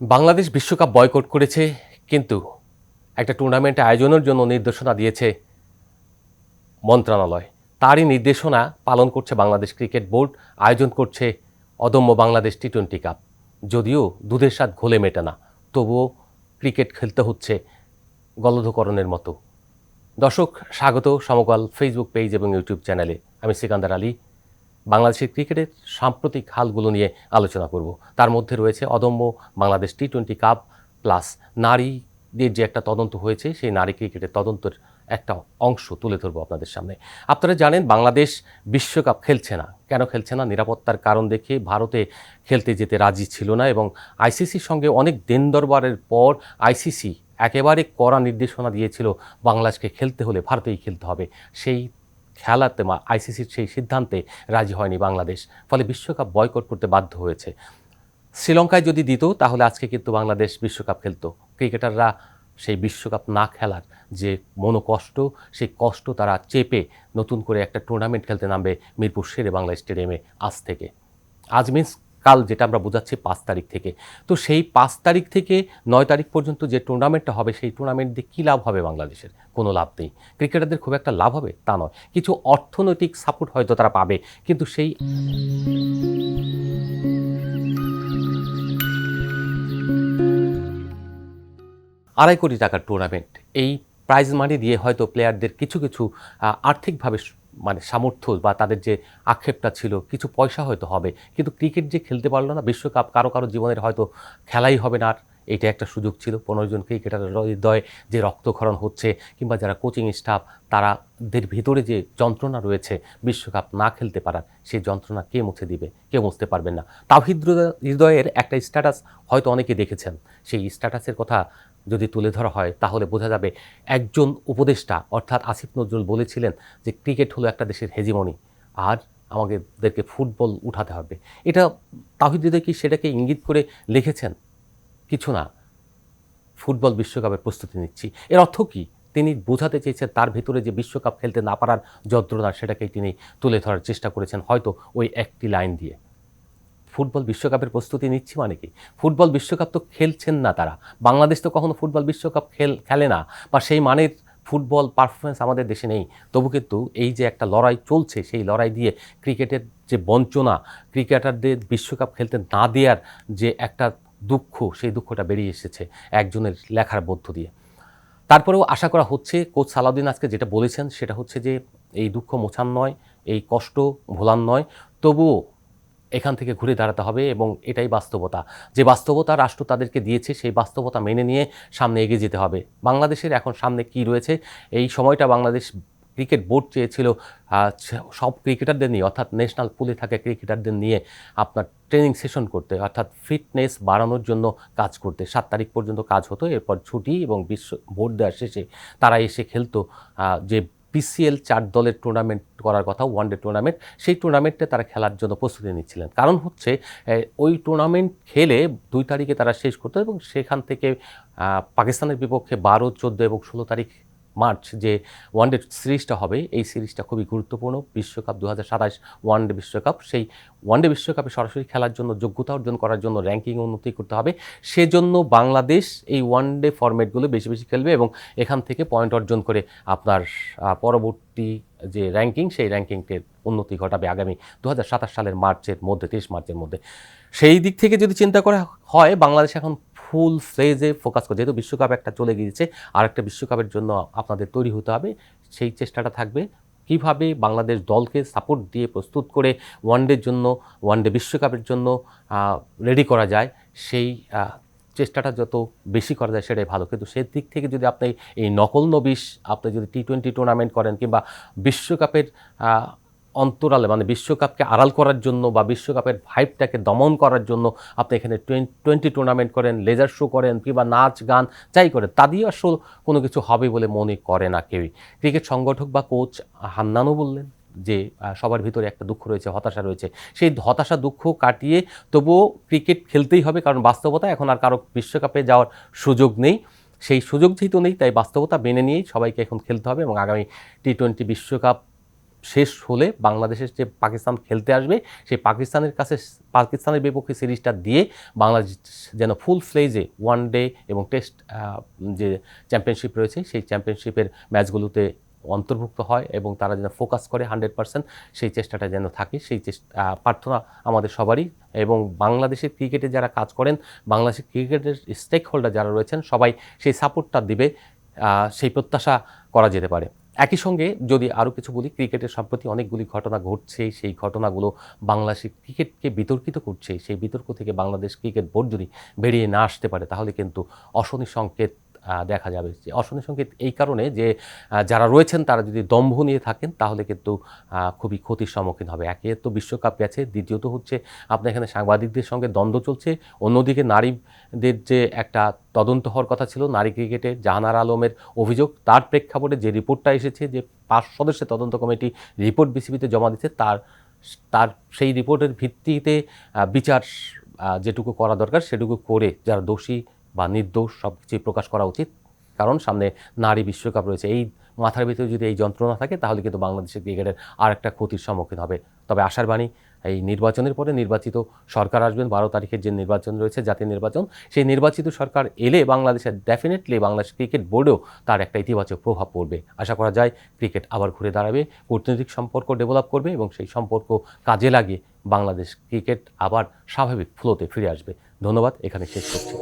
বাংলাদেশ বিশ্বকাপ বয়কট করেছে, কিন্তু একটা টুর্নামেন্ট আয়োজনের জন্য নির্দেশনা দিয়েছে মন্ত্রণালয়। তারই নির্দেশনা পালন করছে বাংলাদেশ ক্রিকেট বোর্ড, আয়োজন করছে অদম্য বাংলাদেশ টি-20 কাপ। যদিও দুধের স্বাদ ঘোলে মেটে না, তবুও ক্রিকেট খেলতে হচ্ছে গলদকরণের মতো। দর্শক, স্বাগত সমকাল ফেসবুক পেজ এবং ইউটিউব চ্যানেলে। আমি সিকান্দার আলী। বাংলাদেশের ক্রিকেটের সাম্প্রতিক হালগুলো নিয়ে আলোচনা করব। তার মধ্যে রয়েছে অদম্য বাংলাদেশ টি-20 কাপ প্লাস নারীদের যে একটা তদন্ত হয়েছে, সেই নারী ক্রিকেটের তদন্তের একটা অংশ তুলে ধরবো আপনাদের সামনে। আপনারা জানেন বাংলাদেশ বিশ্বকাপ খেলছে না। কেন খেলছে না? নিরাপত্তার কারণ দেখিয়ে ভারতে খেলতে যেতে রাজি ছিল না, এবং আইসিসির সঙ্গে অনেক দিন দরবারের পর আইসিসি একেবারে কড়া নির্দেশনা দিয়েছিল বাংলাদেশকে খেলতে হলে ভারতেই খেলতে হবে। সেই খেলাতে আইসিসির সেই সিদ্ধান্তে রাজি হয়নি বাংলাদেশ, ফলে বিশ্বকাপ বয়কট করতে বাধ্য হয়েছে। শ্রীলঙ্কায় যদি দিত তাহলে আজকে কিন্তু বাংলাদেশ বিশ্বকাপ খেলতো। ক্রিকেটাররা সেই বিশ্বকাপ না খেলার যে মনোকষ্ট, সেই কষ্ট তারা চেপে নতুন করে একটা টুর্নামেন্ট খেলতে নামবে মিরপুর শেরে বাংলা স্টেডিয়ামে আজ থেকে। আজ মিন্স কাল, যেটা আমরা বোঝাচ্ছি 5 তারিখ থেকে। তো সেই 5 তারিখ থেকে 9 তারিখ পর্যন্ত যে টুর্নামেন্টটা হবে, সেই টুর্নামেন্ট দিয়ে কী লাভ হবে বাংলাদেশের? কোনো লাভ নেই। ক্রিকেটারদের খুব একটা লাভ হবে তা নয়, কিছু অর্থনৈতিক সাপোর্ট হয়তো তারা পাবে, কিন্তু সেই 2.5 কোটি টাকার টুর্নামেন্ট, এই প্রাইজ মানি দিয়ে হয়তো প্লেয়ারদের কিছু কিছু আর্থিকভাবে মানে সামর্থ্য বা তাদের যে আক্ষেপটা ছিল, কিছু পয়সা হয়তো হবে, কিন্তু ক্রিকেট যে খেলতে পারলো না বিশ্বকাপ, কারো কারো জীবনের হয়তো খেলাই হবে না আর। এটা একটা সুযোগ ছিল। 15 জন ক্রিকেটারের হৃদয়ে যে রক্তক্ষরণ হচ্ছে, কিংবা যারা কোচিং স্টাফ, তারাদের ভিতরে যে যন্ত্রণা রয়েছে বিশ্বকাপ না খেলতে পারার, সেই যন্ত্রণা কে মুছে দিবে? কেউ মুছতে পারবেন না। তাওহিদ হৃদয়ের একটা স্ট্যাটাস হয়তো অনেকে দেখেছেন। সেই স্ট্যাটাসের কথা যদি তুলে ধরা হয় তাহলে বোঝা যাবে একজন উপদেষ্টা অর্থাৎ আসিফ নজরুল বলেছিলেন যে ক্রিকেট হলো একটা দেশের হেজিমনি, আর আমাদেরকে ফুটবল উঠাতে হবে। এটা তাওহিদ হৃদয় কি সেটাকে ইঙ্গিত করে লিখেছেন? কিছু না, ফুটবল বিশ্বকাপের প্রস্তুতি নিচ্ছি। এর অর্থ কী? তিনি বোঝাতে চেয়েছেন তার ভিতরে যে বিশ্বকাপ খেলতে না পারার যন্ত্রণা, সেটাকেই তিনি তুলে ধরার চেষ্টা করেছেন হয়তো ওই একটি লাইন দিয়ে। ফুটবল বিশ্বকাপের প্রস্তুতি নিচ্ছি মানে কি? ফুটবল বিশ্বকাপ তো খেলছেন না তারা। বাংলাদেশ তো কখনো ফুটবল বিশ্বকাপ খেলে না, বা সেই মানের ফুটবল পারফরমেন্স আমাদের দেশে নেই। তবু কিন্তু এই যে একটা লড়াই চলছে, সেই লড়াই দিয়ে ক্রিকেটের যে বঞ্চনা, ক্রিকেটারদের বিশ্বকাপ খেলতে না দেওয়ার যে একটা দুঃখ, সেই দুঃখটা বেরিয়ে এসেছে একজনের লেখার মধ্য দিয়ে। তারপরেও আশা করা হচ্ছে কোচ সালাউদ্দিন আজকে যেটা বলেছেন সেটা হচ্ছে যে এই দুঃখ মোছার নয়, এই কষ্ট ভোলার নয়, তবুও এখান থেকে ঘুরে দাঁড়াতে হবে, এবং এটাই বাস্তবতা। যে বাস্তবতা রাষ্ট্র তাদেরকে দিয়েছে, সেই বাস্তবতা মেনে নিয়ে সামনে এগিয়ে যেতে হবে। বাংলাদেশের এখন সামনে কি রয়েছে, এই সময়টা বাংলাদেশ ক্রিকেট বোর্ড চেয়েছিল সব ক্রিকেটারদের নিয়ে, অর্থাৎ ন্যাশনাল পুলে থাকা ক্রিকেটারদের নিয়ে আপনার ট্রেনিং সেশন করতে, অর্থাৎ ফিটনেস বাড়ানোর জন্য কাজ করতে। 7 তারিখ পর্যন্ত কাজ হতো, এরপর ছুটি, এবং বিশ্ব ভোট দেওয়ার শেষে তারা এসে খেলতো যে পিসিএল 4 দলের টুর্নামেন্ট করার কথা, ওয়ানডে টুর্নামেন্ট, সেই টুর্নামেন্টে তারা খেলার জন্য প্রস্তুতি নিচ্ছিলেন। কারণ হচ্ছে ওই টুর্নামেন্ট খেলে 2 তারিখে তারা শেষ করতো, এবং সেখান থেকে পাকিস্তানের বিপক্ষে 12, 14 এবং 16 তারিখ মার্চ যে ওয়ানডে সিরিজটা হবে, এই সিরিজটা খুবই গুরুত্বপূর্ণ। বিশ্বকাপ 2027 ওয়ানডে বিশ্বকাপ, সেই ওয়ানডে বিশ্বকাপে সরাসরি খেলার জন্য, যোগ্যতা অর্জন করার জন্য র্যাঙ্কিং উন্নতি করতে হবে। সেজন্য বাংলাদেশ এই ওয়ানডে ফরম্যাটগুলো বেশি বেশি খেলবে, এবং এখান থেকে পয়েন্ট অর্জন করে আপনার পরবর্তী যে র্যাঙ্কিং, সেই র্যাঙ্কিংটির উন্নতি ঘটাবে আগামী 2027 সালের মার্চের মধ্যে, 23 মার্চের মধ্যে। সেই দিক থেকে যদি চিন্তা করা হয়, বাংলাদেশ এখন ফুল ফ্লেজে ফোকাস করে, যেহেতু বিশ্বকাপ একটা চলে গিয়েছে, আর একটা বিশ্বকাপের জন্য আপনাদের তৈরি হতে হবে। সেই চেষ্টাটা থাকবে কিভাবে বাংলাদেশ দলকে সাপোর্ট দিয়ে প্রস্তুত করে ওয়ানডের জন্য, ওয়ানডে বিশ্বকাপের জন্য রেডি করা যায়। সেই চেষ্টাটা যত বেশি করা যায় সেটাই ভালো। কিন্তু সেদিক থেকে যদি আপনি এই নকল নবিশ, আপনি যদি টি-20 টুর্নামেন্ট করেন, কিংবা বিশ্বকাপের অন্তরালে, মানে বিশ্বকাপকে আড়াল করার জন্য বা বিশ্বকাপের ভাইবটাকে দমন করার জন্য আপনি এখানে টি-20 টুর্নামেন্ট করেন, লেজার শো করেন, কিংবা নাচ গান যাই করেন, তা দিয়ে আসলে কোনো কিছু হবে বলে মনে করে না কেউই। ক্রিকেট সংগঠক বা কোচ হান্নানও বললেন যে সবার ভিতরে একটা দুঃখ রয়েছে, হতাশা রয়েছে। সেই হতাশা দুঃখ কাটিয়ে তবুও ক্রিকেট খেলতেই হবে, কারণ বাস্তবতা এখন আর কারো বিশ্বকাপে যাওয়ার সুযোগ নেই। সেই সুযোগ যেহেতু নেই, তাই বাস্তবতা মেনে নিয়েই সবাইকে এখন খেলতে হবে, এবং আগামী টি-20 বিশ্বকাপ শেষ হলে বাংলাদেশের যে পাকিস্তান খেলতে আসবে সেই পাকিস্তানের বিপক্ষে সিরিজটা দিয়ে বাংলাদেশ যেন ফুল ফ্লেজে ওয়ান ডে এবং টেস্ট যে চ্যাম্পিয়নশিপ রয়েছে সেই চ্যাম্পিয়নশিপের ম্যাচগুলোতে অন্তর্ভুক্ত হয় এবং তারা যেন ফোকাস করে 100% সেই চেষ্টাটা যেন থাকে, সেই প্রার্থনা আমাদের সবারই। এবং বাংলাদেশের ক্রিকেটে যারা কাজ করেন, বাংলাদেশের ক্রিকেটের স্টেক হোল্ডার যারা রয়েছেন সবাই সেই সাপোর্টটা দিবে, সেই প্রত্যাশা করা যেতে পারে। একই সঙ্গে যদি আরও কিছু বলি, ক্রিকেটের সম্প্রতি অনেকগুলি ঘটনা ঘটছে, সেই ঘটনাগুলো বাংলাদেশের ক্রিকেটকে বিতর্কিত করছে। সেই বিতর্ক থেকে বাংলাদেশ ক্রিকেট বোর্ড যদি বেরিয়ে না আসতে পারে তাহলে কিন্তু অশনি সংকেত দেখা যাবে। যে অশনি সংকেত এই কারণে যে যারা রয়েছেন তারা যদি দম্ভ নিয়ে থাকেন তাহলে কিন্তু খুবই ক্ষতির সম্মুখীন হবে। একে তো বিশ্বকাপ গেছে, দ্বিতীয়ত হচ্ছে আপনার এখানে সাংবাদিকদের সঙ্গে দ্বন্দ্ব চলছে, অন্যদিকে নারীদের যে একটা তদন্ত হওয়ার কথা ছিল নারী ক্রিকেটে জাহানারা আলমের অভিযোগ, তার প্রেক্ষাপটে যে রিপোর্টটা এসেছে যে 5 সদস্যের তদন্ত কমিটি রিপোর্ট বিসিবিতে জমা দিচ্ছে, তার সেই রিপোর্টের ভিত্তিতে বিচার যেটুকু করা দরকার সেটুকু করে যারা দোষী বা নির্দোষ সব কিছুই প্রকাশ করা উচিত। কারণ সামনে নারী বিশ্বকাপ রয়েছে, এই মাথার ভিতরে যদি এই যন্ত্রণা থাকে তাহলে কিন্তু বাংলাদেশের ক্রিকেটের আর একটা ক্ষতির সম্মুখীন হবে। তবে আশার বাণী, এই নির্বাচনের পরে নির্বাচিত সরকার আসবেন, 12 তারিখের যে নির্বাচন রয়েছে জাতীয় নির্বাচন, সেই নির্বাচিত সরকার এলে বাংলাদেশের ডেফিনেটলি বাংলাদেশ ক্রিকেট বোর্ডেও তার একটা ইতিবাচক প্রভাব পড়বে। আশা করা যায় ক্রিকেট আবার ঘুরে দাঁড়াবে, কূটনৈতিক সম্পর্ক ডেভেলপ করবে এবং সেই সম্পর্ক কাজে লাগিয়ে বাংলাদেশ ক্রিকেট আবার স্বাভাবিক ফ্লোতে ফিরে আসবে। ধন্যবাদ, এখানে শেষ করছি।